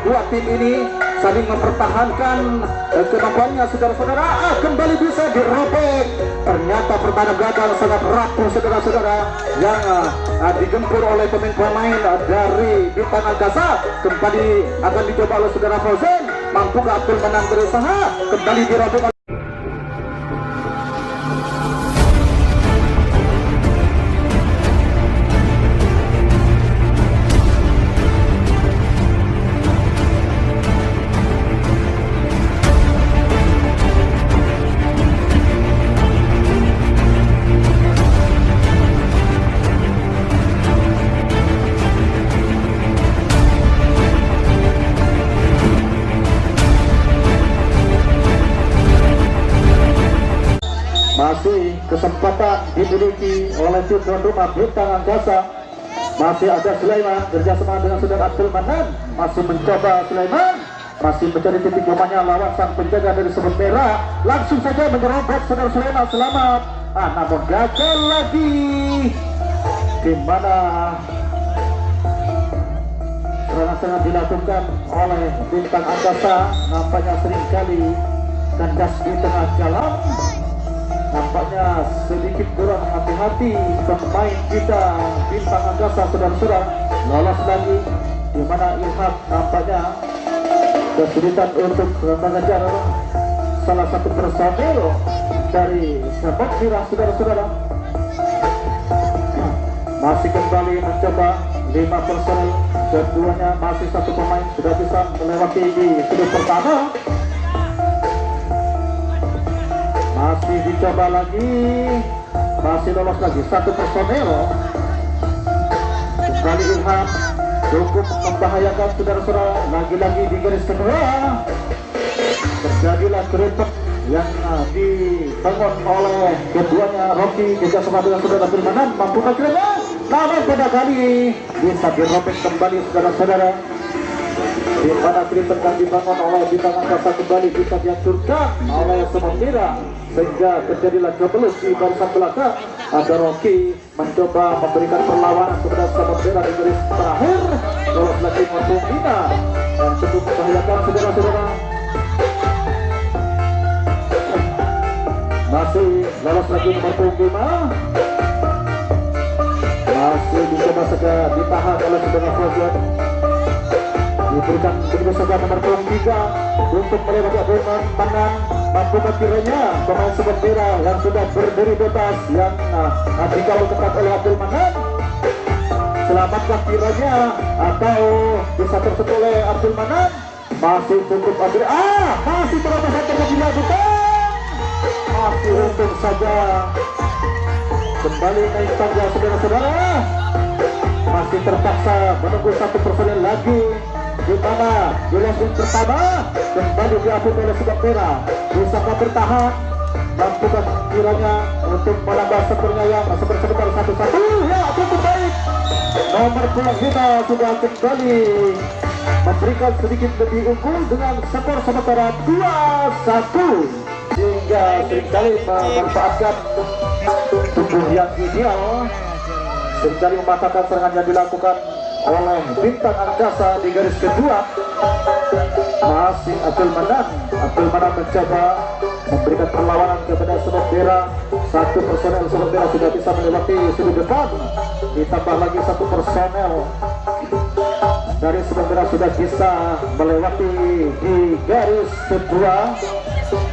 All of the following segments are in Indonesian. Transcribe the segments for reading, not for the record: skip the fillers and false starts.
kedua tim ini saling mempertahankan kemampuannya saudara-saudara. Kembali bisa dirobek. Ternyata pertahanan gagal sangat rapuh saudara-saudara yang digempur oleh pemain-pemain dari Bintang Angkasa. Kembali akan dicoba oleh saudara Fauzan. Mampukah Abdul Manan berusaha? Kembali dirobek. Masih kesempatan dimiliki oleh tim tuan rumah Bintang Angkasa. Masih ada Sulaiman kerjasama dengan saudara Abdul Manan. Masih mencoba Sulaiman, masih mencari titik lemahnya lawan sang penjaga dari Semut Merah. Langsung saja menyerobot saudara Sulaiman, selamat. Namun gagal lagi. Gimana serangan-serangan dilakukan oleh Bintang Angkasa, nampaknya seringkali kandas di tengah jalan. Nampaknya sedikit kurang hati-hati pemain kita Bintang Angkasa saudara-saudara. Lolos lagi, di mana Ilham nampaknya kesulitan untuk mengejar salah satu personil dari Semut Merah saudara-saudara. Masih kembali mencoba 5 personil, keduanya masih satu pemain sudah bisa melewati di sudut pertama. Masih dicoba lagi, masih lolos lagi satu personel. Kembali Ilham cukup membahayakan saudara-saudara. Lagi-lagi di garis kedua terjadilah keriput yang dibangun oleh keduanya. Rocky kerjasama dengan saudara Abdul Manan, mampu akhirnya namun pada kali bisa dirobek kembali saudara-saudara. Di mana keriput yang dibangun oleh Bintang Angkasa kembali bisa dihancurkan oleh Semut Merah, sehingga terjadilah kebelut di barisan belakang. Ada Rocky mencoba memberikan perlawanan kepada Semut Merah di garis terakhir. Lolos lagi Montung Bina dan cukup membahayakan saudara-saudara. Masih lolos lagi nomor 5. Masih dicoba saja ditahan oleh saudara Fauzan. Diberikan begitu saja nomor 3 untuk melewati Abdul Manan. Mampukah kiranya pemain Semut Merah yang sudah berdiri bebas yang dikawal ketat oleh Abdul Manan? Selamatkah kiranya atau bisa tersentuh oleh Abdul Manan? Masih cukup Abdul, masih terlalu satu dilakukan. Masih untung saja kembali naik tangga saudara-saudara. Masih terpaksa menunggu satu personel lagi, di mana Julius yang pertama kembali diapit oleh Semut Merah. Bisakah bertahan? Mampukah kiranya untuk menambah skornya yang masih bersebentar 1-1? Ya, cukup baik. Nomor 5 sudah kembali memberikan sedikit lebih unggul dengan skor sementara 2-1, sehingga seringkali memanfaatkan tubuh yang ideal, seringkali mematahkan serangan yang dilakukan oleh Bintang Angkasa di garis kedua. Masih Abdul Manan mencoba memberikan perlawanan kepada Semut Merah. Satu personel Semut Merah sudah bisa melewati sudut depan, ditambah lagi satu personel dari Semut Merah sudah bisa melewati di garis kedua.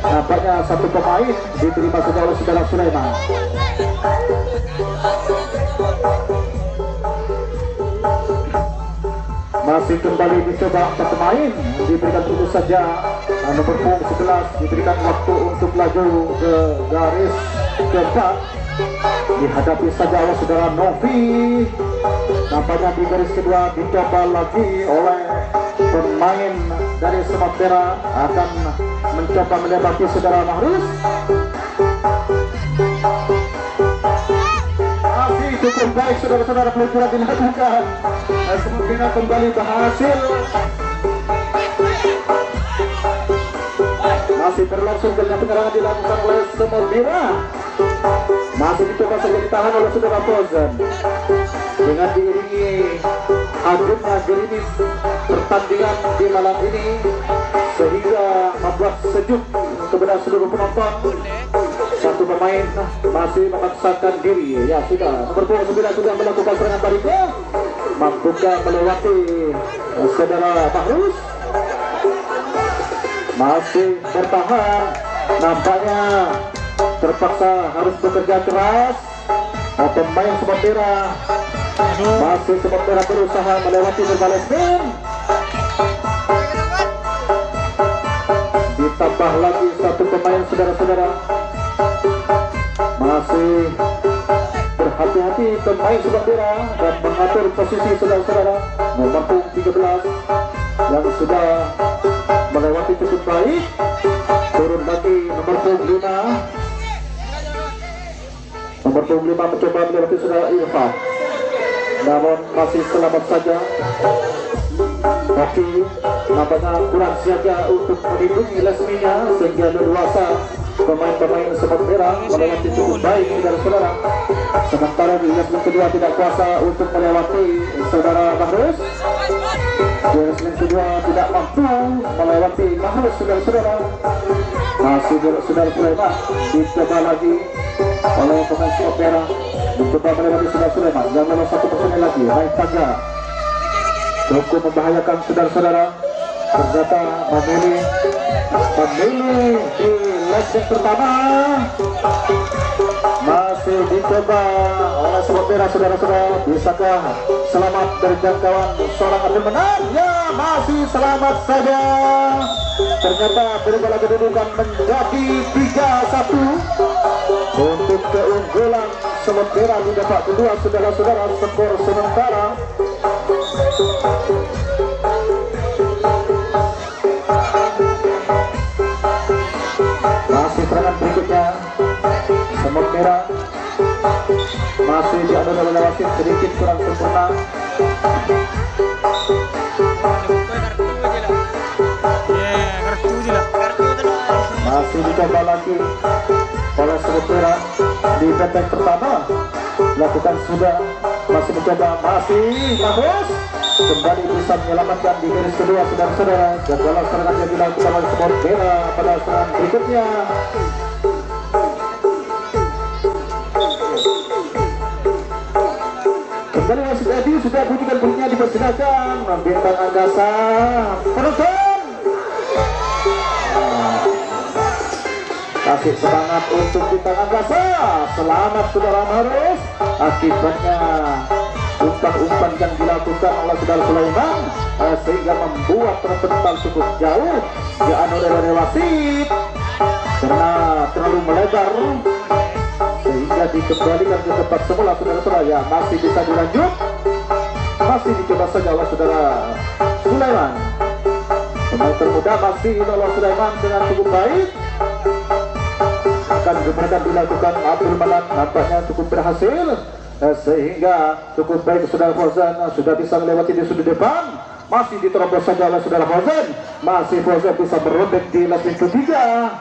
Nampaknya satu pemain diterima saja oleh saudara Sulaiman. Masih kembali dicoba 4 pemain, diberikan terus saja nomor punggung 11 diberikan waktu untuk laju ke garis keempat. Dihadapi saja oleh saudara Novi. Nampaknya di garis kedua dicoba lagi oleh pemain dari Semut Merah, akan mencoba melewati saudara Mahrus. Masih cukup baik saudara-saudara, peluncuran dilakukan. Semut Merah kembali berhasil. Masih berlangsung dengan penyerangan dilakukan oleh Semut Merah. Masih dicoba saja ditahan oleh saudara Fauzan dengan diiringi adanya gerimis pertandingan di malam ini sehingga membuat sejuk kepada seluruh penonton. Satu pemain masih memaksakan diri, ya sudah, nomor 29 sudah melakukan serangan baliknya, mampukah melewati saudara Bahrus, masih bertahan, nampaknya terpaksa harus bekerja keras. Pemain Semut Merah masih Semut Merah berusaha melewati berbalas spin, ditambah lagi satu pemain saudara-saudara. Masih berhati-hati pemain Semut Merah dan mengatur posisi saudara-saudara. Nomor 13 yang sudah melewati cukup baik, turun lagi nomor 25. Nomor 25 mencoba melewati saudara Irfan, namun masih selamat saja. Oke, nampaknya kurang siaga untuk melindungi Lesminya sehingga leluasa pemain-pemain Semut Merah melewati cukup baik saudara-saudara. Sementara di Lesmin kedua tidak kuasa untuk melewati saudara Bahrus. Lesmin kedua tidak mampu melewati Bahrus saudara-saudara. Masih saudara Sulaiman dicoba lagi oleh pemain Semut Merah, mencoba melewati saudara Sulaiman yang memang satu personel lagi naik tangga, cukup membahayakan saudara-saudara. Ternyata memilih di leg pertama masih dicoba oleh Semut Merah saudara-saudara. Bisakah selamat dari jangkauan seorang Abdul Manan? Ya, masih selamat saja. Ternyata berubah kedudukan menjadi 3-1 untuk keunggulan Semut Merah di babak kedua saudara-saudara. Skor sementara masih serangan berikutnya Semut Merah masih diadu oleh wasit sedikit kurang sempurna. Masih dicoba lagi oleh Semut Merah di benteng pertama, lakukan sudah, masih mencoba, masih bagus, kembali bisa menyelamatkan di garis kedua saudara-saudara. Jadwal serangan yang dilakukan oleh Semut Merah pada serangan berikutnya. Kembali wasit Edi sudah bunyikan bunyinya, dipersilakan bintang angkasa penonton. Kasih semangat untuk bintang angkasa. Selamat saudara Bahrus. Akibatnya umpan-umpan yang dilakukan oleh saudara Sulaiman sehingga membuat terpental cukup jauh, dianulir oleh wasit karena terlalu melebar sehingga dikembalikan ke tempat semula saudara-saudara. Ya, masih bisa dilanjut, masih dicoba saja oleh saudara Sulaiman. Pemain termuda masih oleh Sulaiman dengan cukup baik. Akan gebrakan dilakukan Abdul Manan, nampaknya cukup berhasil sehingga cukup baik saudara Fauzan sudah bisa melewati di sudut depan. Masih diterobos saja oleh saudara Fauzan, masih Fauzan bisa merobek di leg ketiga.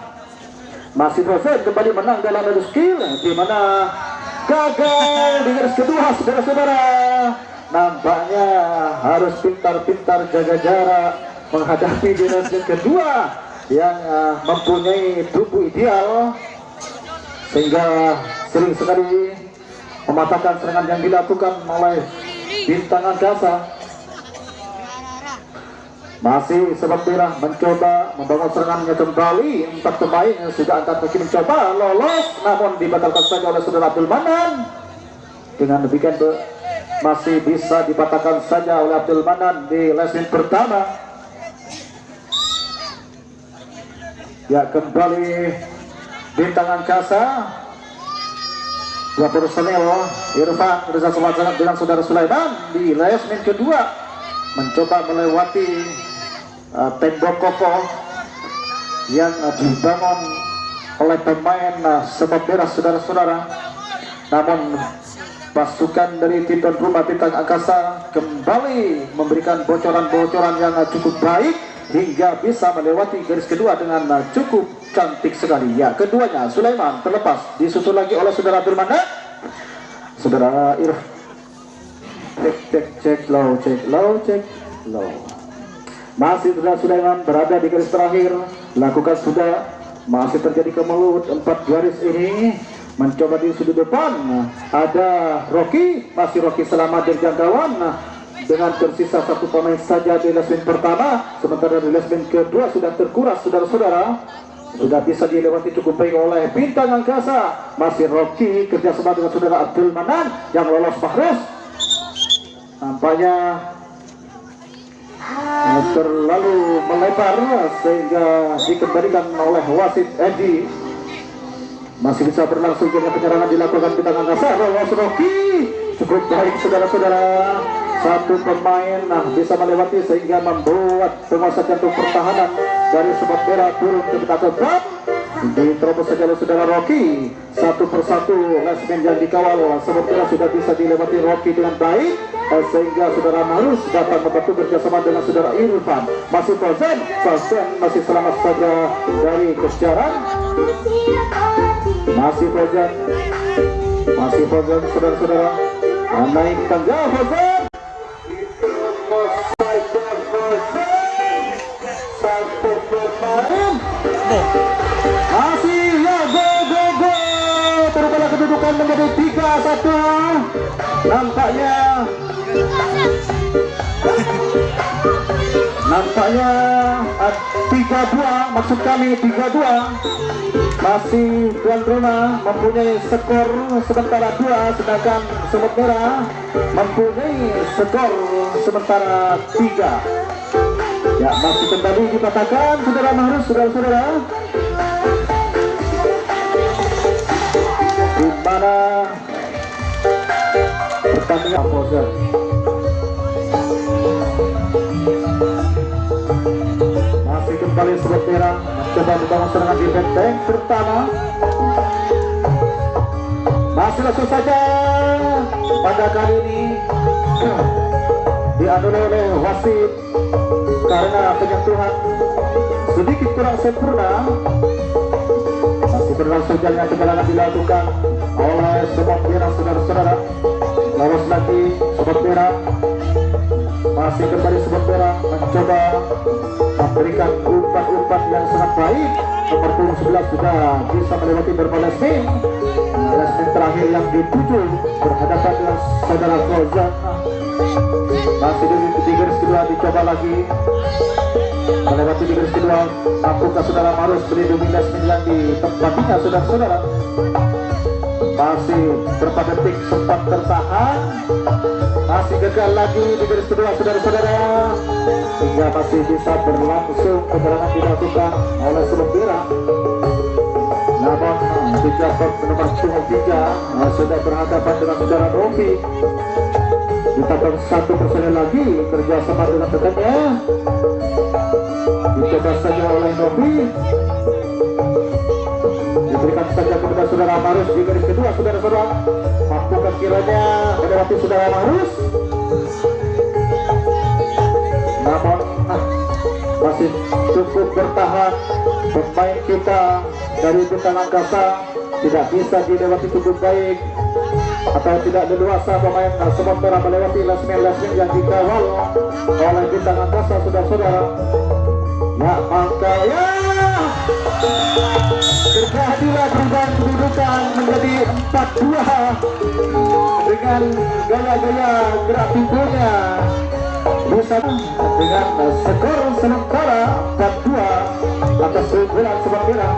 Masih Fauzan kembali menang dalam adu skill, di mana gagal di garis kedua saudara-saudara. Nampaknya harus pintar-pintar jaga jarak menghadapi di leg kedua yang mempunyai tubuh ideal sehingga sering sekali mematahkan serangan yang dilakukan oleh bintang angkasa. Masih Semut Merah mencoba membangun serangannya kembali. 4 pemain yang sudah angkat kaki mencoba lolos, namun dibatalkan saja oleh saudara Abdul Manan. Dengan demikian masih bisa dipatahkan saja oleh Abdul Manan di lesson pertama. Ya, kembali bintang angkasa 2 personel Irfan Reza Sumatera dengan saudara Sulaiman di lesson kedua mencoba melewati tembok kokoh yang dibangun oleh pemain Semut Merah saudara-saudara. Namun pasukan dari tim tuan rumah bintang angkasa kembali memberikan bocoran-bocoran yang cukup baik hingga bisa melewati garis kedua dengan cukup cantik sekali. Ya, keduanya Sulaiman terlepas, disusul lagi oleh saudara Abdul Manan, saudara Cek low. Masih sudah berada di garis terakhir. Lakukan sudah. Masih terjadi kemelut 4 garis ini. Mencoba di sudut depan. Ada Rocky. Masih Rocky selamat dari jangkauan. Dengan tersisa 1 pemain saja di lesmen pertama. Sementara di lesmen kedua sudah terkuras saudara-saudara. Sudah bisa dilewati cukup baik oleh Bintang Angkasa. Masih Rocky kerjasama dengan saudara Abdul Manan yang lolos Fahrus. Nampaknya terlalu melebar sehingga dikembalikan oleh wasit Edi. Masih bisa berlangsung dengan penyerangan dilakukan Bintang Angkasa. Lolos Rocky cukup baik saudara-saudara. 1 pemain bisa melewati sehingga membuat penguasa jantung pertahanan dari Sobat Merah turun ke pita keempat. Diterobos saja oleh saudara Rocky. 1 persatu lesmen yang dikawal Sobat Merah sudah bisa dilewati Rocky dengan baik, sehingga saudara Marus dapat membantu bekerjasama dengan saudara Irfan. Masih Fauzan masih selamat saja dari kejaran. Masih Fauzan saudara-saudara naik tangga Fauzan. Masih ya go. Terubahlah kedudukan menjadi 3-1. Nampaknya 3-2, maksud kami 3-2. Masih tuan rumah mempunyai skor sementara 2, sedangkan Sobat Merah mempunyai skor sementara 3. Ya, masih kembali dipatahkan saudara Mahrus, saudara-saudara. Di mana pertandingan Fauzan. Masih kembali Sobat Merah mencoba membangun serangan di benteng pertama. Masih langsung saja pada kali ini dianulir oleh wasit karena penyentuhan sedikit kurang sempurna. Masih berlangsung jalannya perjalanan dilakukan oleh Sobat Merah saudara-saudara. Lolos lagi Sobat Merah. Masih kembali Sobat Merah mencoba memberikan umpan-umpan yang sangat baik. Nomor punggung 11 sudah bisa melewati beberapa lesmen. Lesmen terakhir yang dituju berhadapan dengan saudara Fauzan. Masih di garis kedua dicoba lagi. Melewati di garis kedua, apakah saudara Marus melindungi lesmen yang ditempatinya saudara-saudara? Masih berapa detik sempat tertahan. Masih gagal lagi di garis kedua saudara-saudara, hingga masih bisa berlangsung perjalanan dilakukan oleh Sobat Merah. Namun di cabang nomor 3 sudah berhadapan dengan saudara Rofi. Ditambah 1 personel lagi kerjasama dengan rekannya. Dicoba saja oleh Rofi. Diberikan saja kepada saudara Marus di garis kedua saudara-saudara. Mampukah kiranya melewati saudara Marus? Namun masih cukup bertahan. Pemain kita dari Bintang Angkasa tidak bisa dilewati cukup baik, atau tidak leluasa pemain Sobat Merah melewati lesmen-lesmen yang dikawal oleh Bintang Angkasa saudara-saudara. Ya, maka ya terjadilah perubahan kedudukan menjadi 4-2 dengan gaya-gaya gerak pintunya bisa dengan skor sementara 4-2 atas keunggulan Sobat Merah.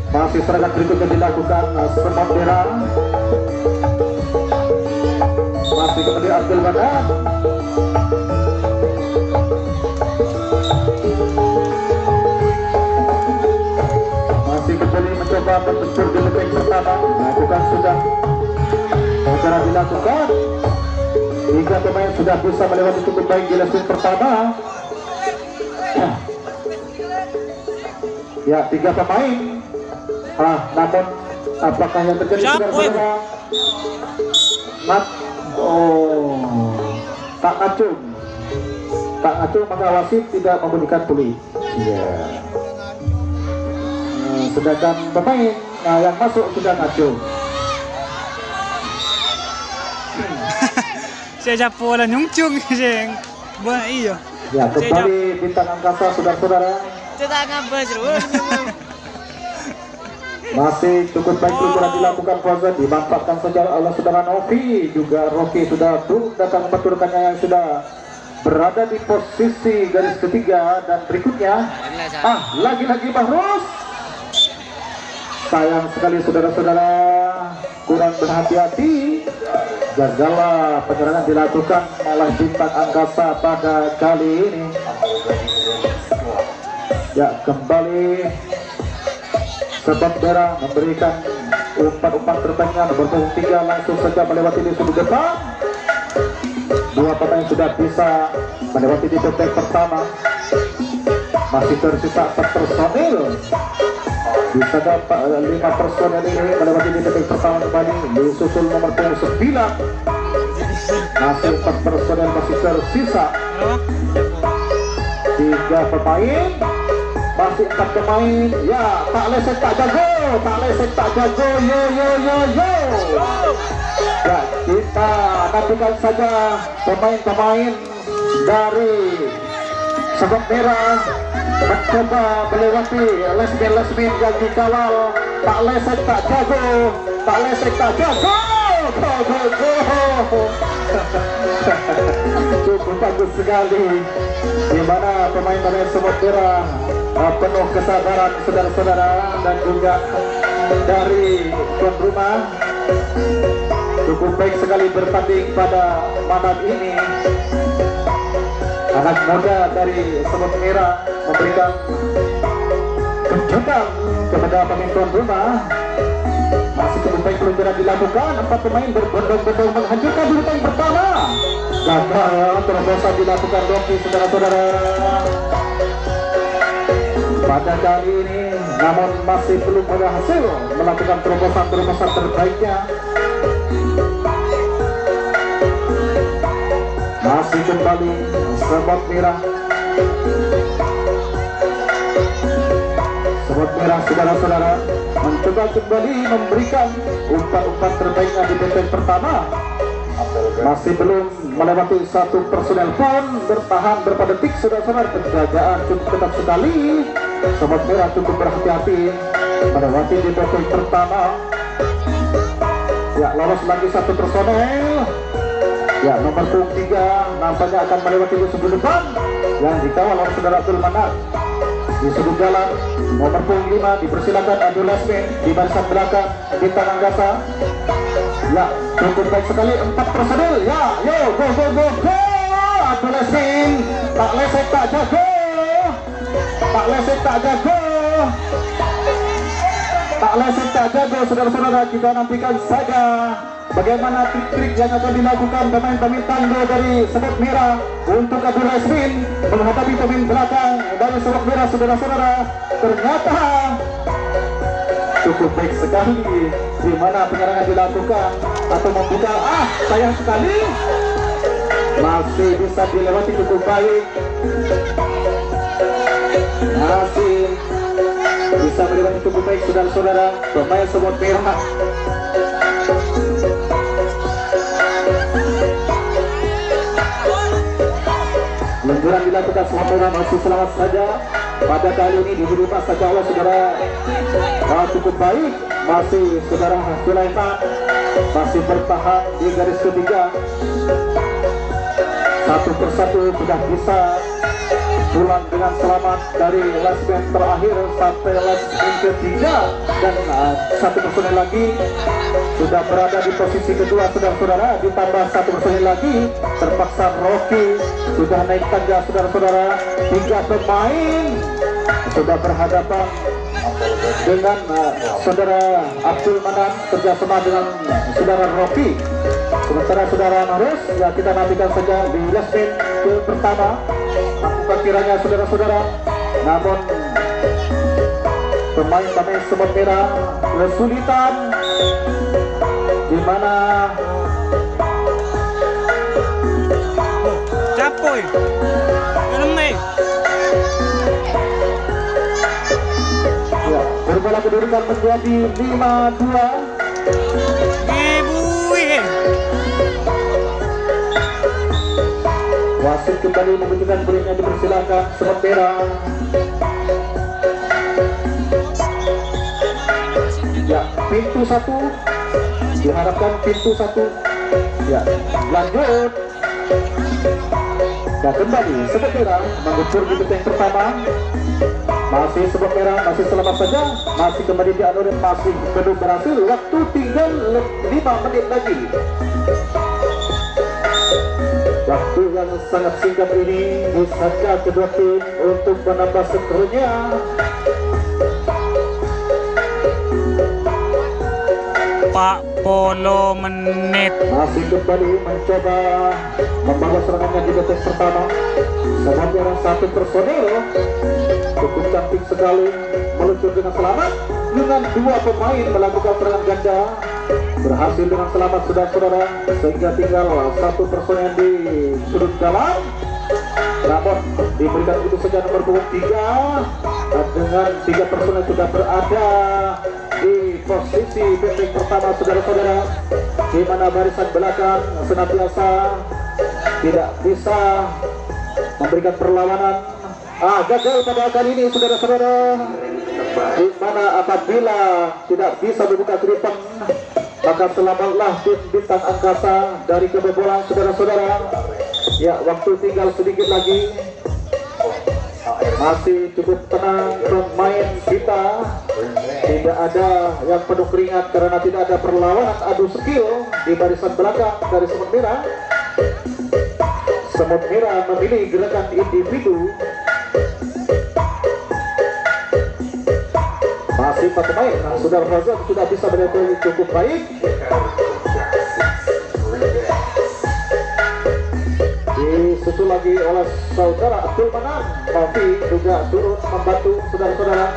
Masih serangan berikutnya dilakukan Sobat Merah. Masih kembali Abdul Manan. Kembali mencoba membentur di leg pertama, melakukan sudah acara dilakukan. 3 pemain sudah bisa melewati cukup baik di leg pertama. Ya, 3 pemain. Namun apakah yang terjadi saudara-saudara? Tak ngacung, maka wasit tidak memberikan peluit. Sedangkan pemain yang masuk sudah ngacung. Saya japo lah nyungcung sing. Bah iya. Ya, kembali bintang angkasa saudara-saudara. Tidak ngapa seru. Masih cukup baik juga dilakukan Fauzan, dimanfaatkan saja oleh saudara Novi, juga Rocky sudah datang memperturkannya yang sudah berada di posisi garis ketiga. Dan berikutnya lagi-lagi Bahrus. Sayang sekali saudara-saudara, kurang berhati-hati, gagallah penyerangan dilakukan oleh bintang angkasa pada kali ini. Ya, kembali Sebab merah memberikan umpan-umpan terbaiknya. Nomor punggung 3 langsung saja melewati di sudut depan. Dua pemain sudah bisa melewati di babak pertama. Masih tersisa 4 personil. Bisa dapat 5 personil ini melewati di babak pertama kembali. Disusul nomor punggung 9. Masih 4 personil masih tersisa. 3 pemain. Masih 4 pemain. Ya, tak lesek tak jago. Tak lesek tak jago. Yo. Ya, kita nantikan saja pemain-pemain dari Sabak Merah mencoba melewati lesmin yang dikawal. Tak lesek tak jago. Tak lesek tak jago. Cukup bagus sekali, di mana pemain-pemain Sabak Merah penuh kesabaran saudara-saudara, dan juga dari tuan rumah cukup baik sekali bertanding pada malam ini. Anak muda dari Sabak Merah memberikan kejutan kepada pemain tuan rumah. Masih cukup baik belum bisa dilakukan. 4 pemain berbondong-bondong menghancurkan dulu yang pertama. Gagal terobosan dilakukan Rocky saudara-saudara pada kali ini, namun masih belum berhasil melakukan terobosan terbaiknya. Masih kembali Sabak Merah. Sabak Merah saudara-saudara mencoba kembali memberikan umpan-umpan terbaiknya di babak pertama. Masih belum melewati 1 personel pun, bertahan berapa detik saudara-saudara. Penjagaan cukup ketat sekali. Sabak Merah cukup berhati-hati melewati di babak pertama. Ya, lolos lagi 1 personel. Ya, nomor punggung 3 nampaknya akan melewati di sudut depan yang dikawal oleh saudara Abdul Manan. Di sudut jalan nomor punggung 5 dipersilakan Abdul Lasmin di barisan belakang bintang angkasa. Ya, cukup baik sekali 4 personil. Ya, yo, go. Abdul Lasmin tak lesek tak jago. Tak lesek tak jago. Tak lesek tak jago saudara-saudara. Kita nantikan saja bagaimana trik-trik yang akan dilakukan pemain-pemain tangguh dari Sabak Merah untuk Abdul Lasmin menghadapi pemain belakang dari Sabak Merah saudara-saudara. Ternyata cukup baik sekali di mana penyerangan dilakukan atau membuka. Sayang sekali, masih bisa dilewati cukup baik. Masih bisa melewati cukup baik saudara-saudara pemain Sabak Merah. Luncuran dilakukan selama masih selamat saja. Pada kali ini diberi saja Allah saudara. Cukup baik. Masih saudara Sulaiman masih bertahan di garis ketiga. 1 persatu sudah bisa pulang dengan selamat dari lasmen terakhir sampai lasmen ketiga. Dan 1 personel lagi sudah berada di posisi kedua saudara-saudara. Ditambah 1 personel lagi, terpaksa Rocky sudah naik tangga saudara-saudara. 3 pemain sudah berhadapan dengan saudara Abdul Manan kerjasama dengan saudara Rocky. Sementara saudara Marus, ya kita nantikan saja di lasmen ke pertama apakah kiranya saudara-saudara. Namun pemain-pemain Sabak Merah kesulitan, di mana Capoy. Lemai. ya, berbola kedudukan menjadi 5-2. Wasit kembali memberikan poinnya, dipersilakan Semut Merah. Ya, pintu satu diharapkan, pintu satu. Ya, lanjut. Dan kembali Semut Merah mengucur di detik yang pertama. Masih Semut Merah, masih selamat saja, masih kembali dianulir, masih belum berhasil. Waktu tinggal 5 menit lagi. Waktu yang sangat singkat ini, bisakah kedua tim untuk menambah skornya? Pak Polo menit. Masih kembali mencoba membawa serangannya di detik pertama. Semut Merah satu personil, cukup cantik sekali, meluncur dengan selamat dengan dua pemain melakukan serangan ganda. Berhasil dengan selamat saudara-saudara, sehingga tinggal satu personil di sudut dalam. Namun diberikan itu saja nomor punggung 3, dan dengan 3 personil sudah berada di posisi benteng pertama saudara-saudara, di mana barisan belakang senantiasa tidak bisa memberikan perlawanan. Gagal pada kali ini saudara-saudara, di mana apabila tidak bisa membuka kehidupan, maka selamatlah tim Bintang Angkasa dari kebobolan saudara-saudara. Ya, waktu tinggal sedikit lagi. Masih cukup tenang pemain kita, tidak ada yang penuh keringat karena tidak ada perlawanan adu skill di barisan belakang dari Semut Merah. Semut Merah memilih gerakan individu. Masih 4 pemain. Saudara Fauzan sudah bisa berhasil cukup baik. Disusul lagi oleh saudara Abdul Manan. Novi juga turut membantu saudara-saudara.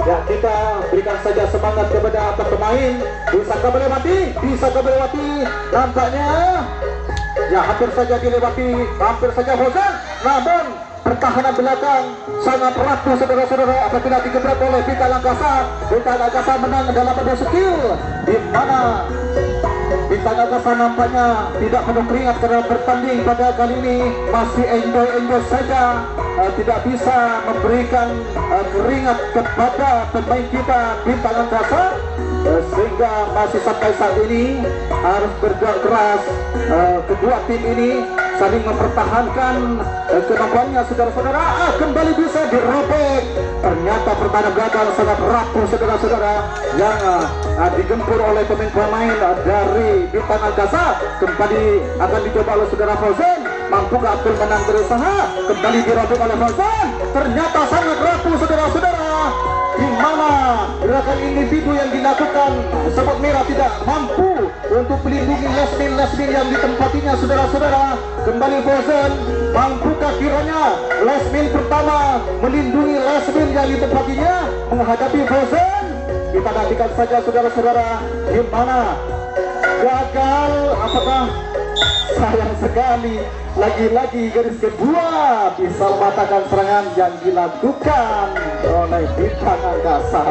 Ya, kita berikan saja semangat kepada pemain. Bisakah melewati? Bisakah melewati? Nampaknya ya hampir saja dilewati, hampir saja Fauzan. Namun pertahanan belakang sangat rapuh saudara-saudara apabila digebrak oleh Bintang Angkasa. Bintang Angkasa menang dalam adu skill, di mana Bintang Angkasa nampaknya tidak penuh keringat karena bertanding pada kali ini masih enjoy saja, tidak bisa memberikan keringat kepada pemain kita Bintang Angkasa, sehingga masih sampai saat ini harus berjuang keras. Kedua tim ini saling mempertahankan kemampuannya saudara-saudara. Kembali bisa dirobek. Ternyata pertahanan belakang sangat rapuh saudara-saudara yang digempur oleh pemain-pemain dari Bintang Angkasa. Kembali akan dicoba oleh saudara Fauzan. Mampukah Abdul Manan berusaha? Kembali dirobek oleh Fauzan. Ternyata sangat rapuh saudara-saudara, di mana gerakan individu yang dilakukan Semut Merah tidak mampu untuk melindungi Lesmin yang ditempatinya saudara-saudara. Kembali Fauzan, mampukah kiranya Lesmin pertama melindungi Lesmin yang ditempatinya menghadapi Fauzan? Kita nantikan saja saudara-saudara, di mana gagal. Apakah? Sayang sekali, lagi-lagi garis kedua bisa mematahkan serangan yang dilakukan oleh Bintang Angkasa.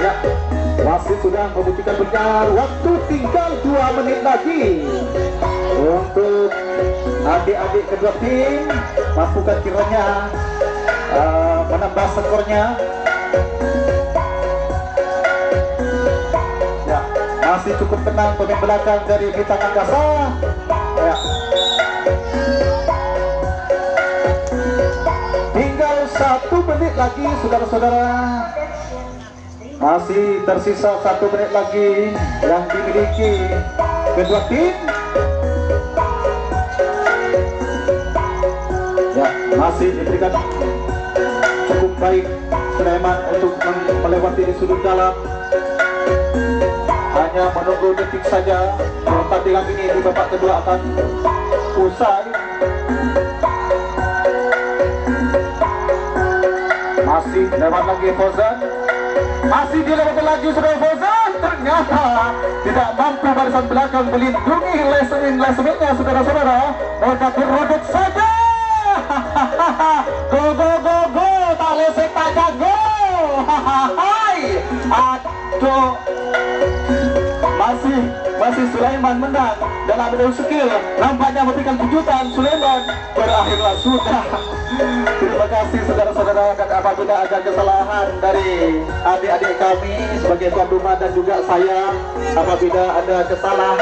Ya, wasit sudah membuktikan benar. Waktu tinggal 2 menit lagi untuk adik-adik kedua tim. Mampukah kiranya menambah skornya? Masih cukup tenang pemain belakang dari Bintang Angkasa. Ya. Tinggal 1 menit lagi saudara-saudara. Masih tersisa 1 menit lagi yang dimiliki kedua tim. Ya, masih diberikan cukup baik Sulaiman untuk melewati di sudut dalam. Hanya menunggu detik saja pertandingan ini di babak kedua akan usai. Masih lewat lagi Fauzan, masih dilewati lagi sudah Fauzan. Ternyata tidak mampu barisan belakang melindungi Lesminnya saudara-saudara. Rodok saja. Go tali setaja go. Aduh, masih Sulaiman menang dalam adu skill. Nampaknya memberikan kejutan. Sulaiman berakhirlah sudah. Terima kasih saudara-saudara, dan apabila ada kesalahan dari adik-adik kami sebagai tuan rumah dan juga saya, apabila ada kesalahan